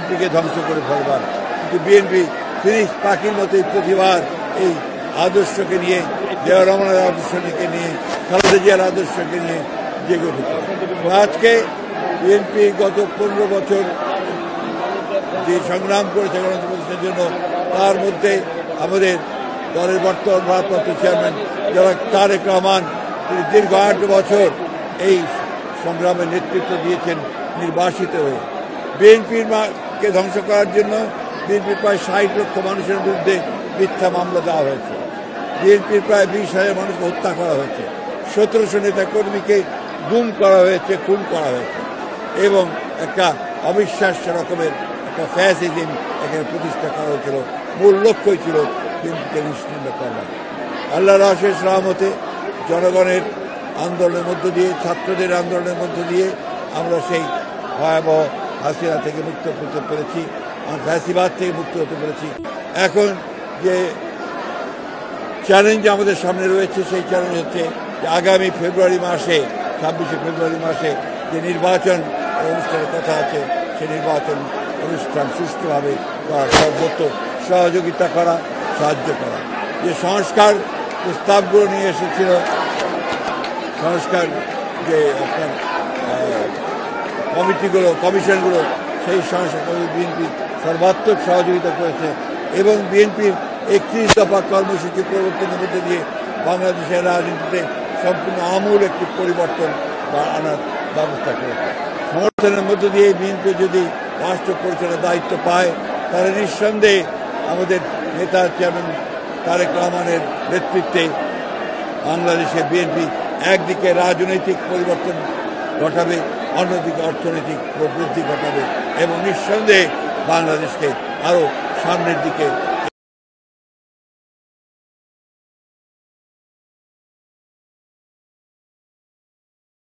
বিএনপিকে ধ্বংস করে ফেলবার, কিন্তু বিএনপি ফিনিক্স পাখির মতোই প্রতিবার এই আদর্শকে নিয়ে, জিয়া রহমানের আদর্শকে নিয়ে, খালেদা জিয়ার আদর্শকে নিয়ে জেগে উঠেছে। আজকে বিএনপি গত 15 বছর যে সংগ্রাম করেছে গণতন্ত্রের জন্য, তার মধ্যে আমাদের দলের বর্তমান ভারপ্রাপ্ত চেয়ারম্যান যারা তারেক রহমান, তিনি দীর্ঘ 8 বছর এই সংগ্রামের নেতৃত্ব দিয়েছেন নির্বাসিত হয়ে। বিএনপির কে ধ্বংস করার জন্য বিএনপির প্রায় 60 লক্ষ মানুষের বিরুদ্ধে মিথ্যা মামলা দেওয়া হয়েছে। বিএনপির প্রায় 20,000 মানুষকে হত্যা করা হয়েছে। 1700 নেতা কর্মীকে গুম করা হয়েছে, খুন করা হয়েছে, এবং একটা অবিশ্বাস্য রকমের একটা ফ্যাসিজম এখানে প্রতিষ্ঠা করা হয়েছিল। মূল লক্ষ্যই ছিল বিএনপিকে নিশ্চিহ্ন করা। আল্লাহর অশেষ রহমতে জনগণের আন্দোলনের মধ্য দিয়ে, ছাত্রদের আন্দোলনের মধ্য দিয়ে আমরা সেই ভয়াবহ হাসিনা থেকে মুক্ত হতে পেরেছি, ফ্যাসিবাদ থেকে মুক্ত হতে পেরেছি। এখন যে চ্যালেঞ্জ আমাদের সামনে রয়েছে, সেই চ্যালেঞ্জ হচ্ছে যে আগামী ফেব্রুয়ারি মাসে, 26শে ফেব্রুয়ারি মাসে যে নির্বাচন অনুষ্ঠানের কথা আছে, সেই নির্বাচন অনুষ্ঠান সুষ্ঠুভাবে করার সর্বোচ্চ সহযোগিতা করা, সাহায্য করা। যে সংস্কার প্রস্তাবগুলো নিয়ে এসেছিল, সংস্কার যে আপনার কমিটিগুলো, কমিশনগুলো, সেই সংস্কার বিএনপি সর্বাত্মক সহযোগিতা করেছে, এবং বিএনপির 31 দফা কর্মসূচি প্রবর্তনের মধ্যে দিয়ে বাংলাদেশের রাজনীতিতে সম্পূর্ণ আমূল একটি পরিবর্তন আনার ব্যবস্থা করেছে। সমর্থনের মধ্য দিয়ে বিএনপি যদি রাষ্ট্র পরিচালনার দায়িত্ব পায়, তাহলে নিঃসন্দেহে আমাদের নেতা চেয়ারম্যান তারেক রহমানের নেতৃত্বে বাংলাদেশে বিএনপি একদিকে রাজনৈতিক পরিবর্তন ঘটাবে, অন্যদিকে অর্থনৈতিক প্রবৃদ্ধি ঘটাবে, এবং নিঃসন্দেহে বাংলাদেশকে আরও সামনের দিকে